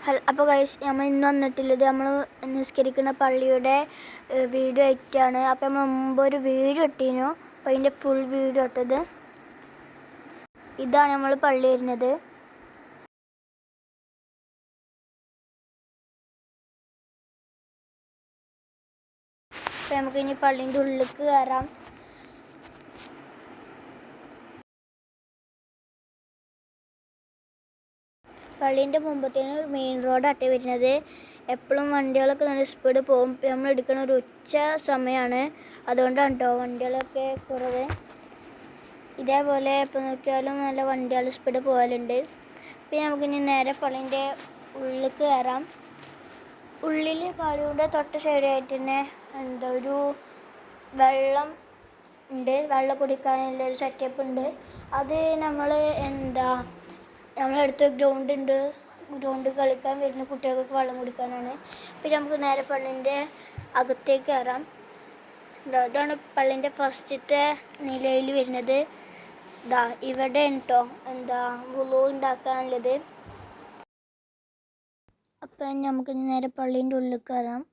അപ്പോൾ ഗൈസ് നമ്മൾ ഇന്ന് വന്നിട്ടുള്ളത് നമ്മൾ നിസ്കരിക്കുന്ന പള്ളിയുടെ വീഡിയോ ആയിട്ടാണ്. അപ്പോൾ നമ്മൾ മുമ്പ് ഒരു വീഡിയോ ഇട്ടിരുന്നു. അപ്പോൾ അതിൻ്റെ ഫുൾ വീഡിയോ ഇട്ടത് ഇതാണ്. നമ്മൾ പള്ളി വരുന്നത്. അപ്പോൾ നമുക്ക് ഇനി പള്ളീൻ്റെ ഉള്ളിലേക്ക് കയറാം. പള്ളീൻ്റെ മുമ്പത്തേന് മെയിൻ റോഡാട്ടെ വരുന്നത്. എപ്പോഴും വണ്ടികളൊക്കെ നല്ല സ്പീഡ് പോകും. നമ്മൾ എടുക്കുന്ന ഒരു ഉച്ച സമയമാണ്, അതുകൊണ്ടാണ് കേട്ടോ വണ്ടികളൊക്കെ കുറവ്. ഇതേപോലെ ഇപ്പോൾ നോക്കിയാലും നല്ല വണ്ടികൾ സ്പീഡ് പോകലുണ്ട്. പിന്നെ നമുക്കിനി നേരെ പള്ളീൻ്റെ ഉള്ളിലേക്ക് കയറാം. ഉള്ളിൽ പള്ളിയുടെ തൊട്ട് സൈഡായിട്ട് തന്നെ ഒരു വെള്ളം ഉണ്ട്, വെള്ളം കുടിക്കാനുള്ള ഒരു സെറ്റപ്പ് ഉണ്ട്. അത് നമ്മളടുത്ത് ഗ്രൗണ്ട് ഉണ്ട്. ഗ്രൗണ്ട് കളിക്കാൻ വരുന്ന കുട്ടികൾക്ക് വെള്ളം കുടിക്കാനാണ്. പിന്നെ നമുക്ക് നേരെ പള്ളീൻ്റെ അകത്തേക്ക് കയറാം. ഇതാണ് പള്ളീൻ്റെ ഫസ്റ്റത്തെ നിലയിൽ വരുന്നത്. ഇവിടെ കേട്ടോ വുളു ഉണ്ടാക്കാനുള്ളത്. അപ്പം നമുക്ക് നേരെ പള്ളീൻ്റെ ഉള്ളിൽ കയറാം.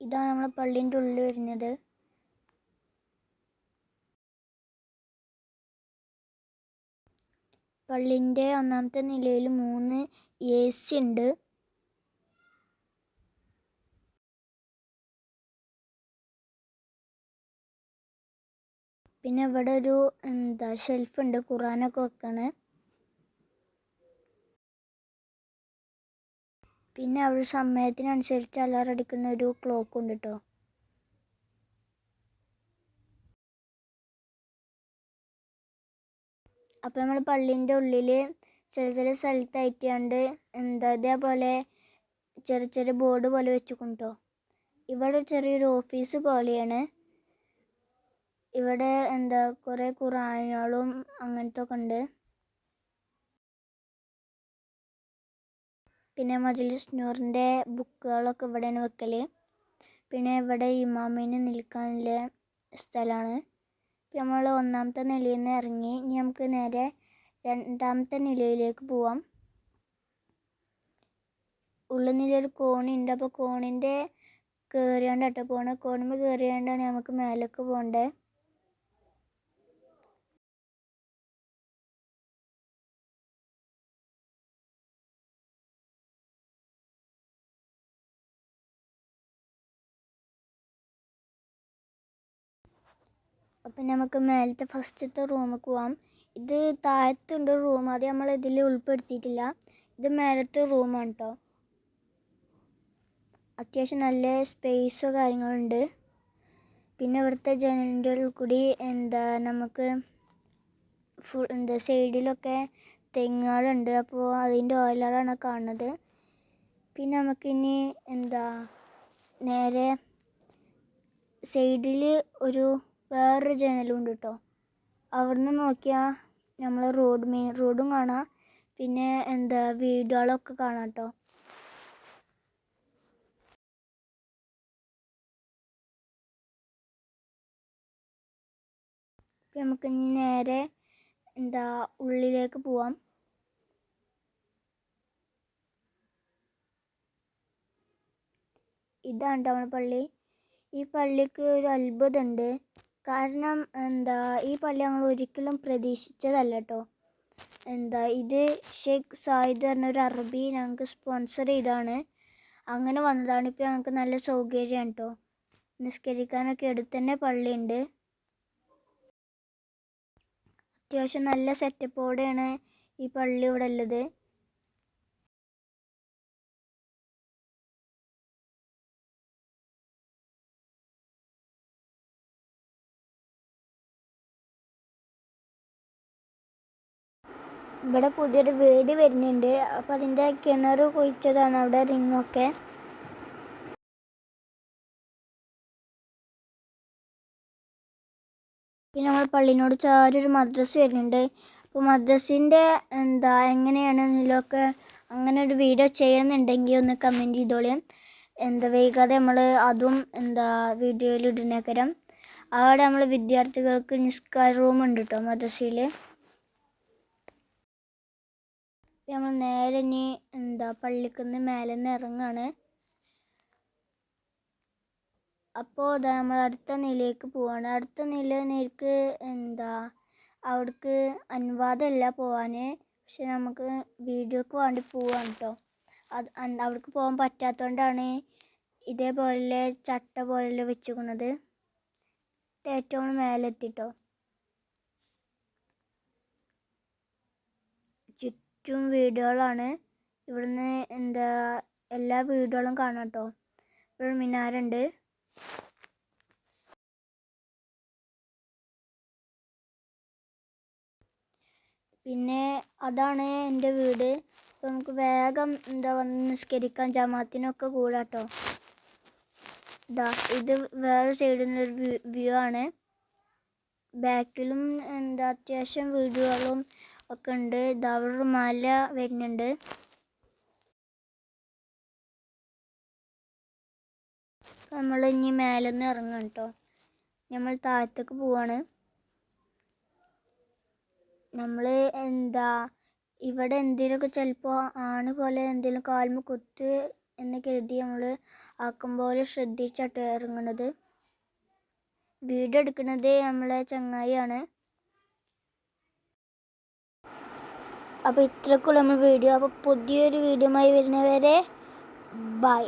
ഇതാണ് നമ്മൾ പള്ളീൻ്റെ ഉള്ളിൽ വരുന്നത്. പള്ളീൻ്റെ ഒന്നാമത്തെ നിലയിൽ 3 AC ഉണ്ട്. പിന്നെ ഇവിടെ ഒരു ഷെൽഫ് ഉണ്ട്, ഖുറാനൊക്കെ വെക്കണേ. പിന്നെ അവിടെ സമയത്തിനനുസരിച്ച് അലാറം അടിക്കുന്ന ഒരു ക്ലോക്ക് ഉണ്ട് കേട്ടോ. അപ്പോൾ നമ്മൾ പള്ളീൻ്റെ ഉള്ളിൽ ചില സ്ഥലത്തായിട്ടാണ്ട് ഇതേപോലെ ചെറിയ ബോർഡ് പോലെ വെച്ചിട്ടുണ്ടോ. ഇവിടെ ചെറിയൊരു ഓഫീസ് പോലെയാണ്. ഇവിടെ കുറേ ഖുറാനുകളും അങ്ങനത്തെ ഒക്കെ ഉണ്ട്. പിന്നെ മജ്‌ലിസ് നൂറിൻ്റെ ബുക്കുകളൊക്കെ ഇവിടെയാണ് വെക്കൽ. പിന്നെ ഇവിടെ ഇമാമിന് നിൽക്കാനുള്ള സ്ഥലമാണ്. നമ്മൾ ഒന്നാമത്തെ നിലയിൽ നിന്ന് ഇറങ്ങി ഇനി നമുക്ക് നേരെ രണ്ടാമത്തെ നിലയിലേക്ക് പോവാം. ഉള്ളിൽ നിന്നൊരു കോണിയുണ്ട്. അപ്പോൾ കോണിൻ്റെ കയറിയാണ്ടാട്ടോ പോകണത്. കോണിമേൽ കയറിയാണ്ടാണ് നമുക്ക് മേലേക്ക് പോകേണ്ടത്. അപ്പം നമുക്ക് മേലത്തെ ഫസ്റ്റത്തെ റൂമിൽ പോവാം. ഇത് താഴത്തുണ്ട് റൂം, അത് നമ്മൾ ഇതിൽ ഉൾപ്പെടുത്തിയിട്ടില്ല. ഇത് മേലത്തെ റൂമാണ് കേട്ടോ. അത്യാവശ്യം നല്ല സ്പേസോ കാര്യങ്ങളുണ്ട്. പിന്നെ ഇവിടുത്തെ ജനലിൻ്റെ ഉള്ളിൽ കൂടി നമുക്ക് സൈഡിലൊക്കെ തെങ്ങുകളുണ്ട്. അപ്പോൾ അതിൻ്റെ ഓയിലാണ് കാണുന്നത്. പിന്നെ നമുക്കിനി നേരെ സൈഡിൽ വേറൊരു ജനലും ഉണ്ട് കേട്ടോ. അവിടുന്ന് നോക്കിയാൽ നമ്മൾ മെയിൻ റോഡും കാണാം. പിന്നെ വീടുകളൊക്കെ കാണാം കേട്ടോ. നമുക്കിനി നേരെ ഉള്ളിലേക്ക് പോവാം. ഇതാണ് നമ്മുടെ പള്ളി. ഈ പള്ളിക്ക് ഒരു അത്ഭുതമുണ്ട്. കാരണം ഈ പള്ളി ഞങ്ങൾ ഒരിക്കലും പ്രതീക്ഷിച്ചതല്ല കേട്ടോ. ഇത് ഷെയ്ഖ് സായിദ് പറഞ്ഞൊരു അറബി ഞങ്ങൾക്ക് സ്പോൺസർ ചെയ്താണ്. അങ്ങനെ വന്നതാണ്. ഇപ്പോൾ ഞങ്ങൾക്ക് നല്ല സൗകര്യമാണ് കേട്ടോ. നിസ്കരിക്കാനൊക്കെ അടുത്ത് തന്നെ പള്ളിയുണ്ട്. അത്യാവശ്യം നല്ല സെറ്റപ്പോടെയാണ് ഈ പള്ളി ഇവിടെ ഉള്ളത്. ഇവിടെ പുതിയൊരു വീട് വരുന്നുണ്ട്. അപ്പോൾ അതിൻ്റെ കിണർ കുഴിച്ചതാണ് അവിടെ റിങ്ങൊക്കെ. പിന്നെ നമ്മൾ പള്ളിനോട് ചാരൊരു മദ്രസ വരുന്നുണ്ട്. അപ്പോൾ മദ്രസിൻ്റെ എങ്ങനെയാണ് ഇതിലൊക്കെ അങ്ങനെ ഒരു വീഡിയോ ചെയ്യണമെന്നുണ്ടെങ്കിൽ ഒന്ന് കമൻറ്റ് ചെയ്തോളിയും. വൈകാതെ നമ്മൾ അതും വീഡിയോയിൽ ഇടുന്നേക്കരം. അവിടെ നമ്മൾ വിദ്യാർത്ഥികൾക്ക് നിസ്കാര റൂമുണ്ട് കേട്ടോ മദ്രസയിൽ. നമ്മൾ നേരെ ഇനി പള്ളിക്കുന്ന് മേലെ നിന്ന് ഇറങ്ങാണ്. അപ്പോൾ നമ്മൾ അടുത്ത നിലയിലേക്ക് പോവാണ്. അടുത്ത നില നേർക്ക് അവിടേക്ക് അനുവാദമല്ല പോവാൻ. പക്ഷെ നമുക്ക് വീഡിയോക്ക് വേണ്ടി പോവാണ് കേട്ടോ. അവിടേക്ക് പോകാൻ പറ്റാത്തതുകൊണ്ടാണ് ഇതേപോലെ ചട്ട പോലെ വെച്ചിരിക്കുന്നത്. ഏറ്റവും മേലെത്തിട്ടോ. ചുറ്റും വീടുകളാണ്. ഇവിടുന്ന് എല്ലാ വീടുകളും കാണാം കേട്ടോ. ഇവിടെ മിനാരുണ്ട്. പിന്നെ അതാണ് എൻ്റെ വീട്. അപ്പോൾ നമുക്ക് വേഗം വന്ന് നിസ്കരിക്കാൻ ജമാഅത്തിനൊക്കെ കൂടാട്ടോ. ഇത് വേറെ സൈഡിൽ നിന്നൊരു വ്യൂ ആണ്. ബാക്കിലും അത്യാവശ്യം വീടുകളും ഒക്കെ ഉണ്ട്. അവിടെ ഒരു മല വരുന്നുണ്ട്. നമ്മൾ ഇനി മേലെ നിന്ന് ഇറങ്ങാം കേട്ടോ. നമ്മൾ താഴത്തേക്ക് പോവാണ്. നമ്മൾ ഇവിടെ എന്തെങ്കിലുമൊക്കെ ചിലപ്പോൾ ആണ് പോലെ എന്തെങ്കിലും കാൽമ കുത്ത് എന്ന് കരുതി നമ്മൾ ആക്കുമ്പോൾ ശ്രദ്ധിച്ചാട്ടോ ഇറങ്ങുന്നത്. വീഡിയോ എടുക്കുന്നത് നമ്മളെ ചങ്ങായിയാണ്. അപ്പോൾ ഇത്രക്കുള്ള നമ്മൾ വീഡിയോ. അപ്പോൾ പുതിയൊരു വീഡിയോയുമായി വരുന്നവരെ ബൈ.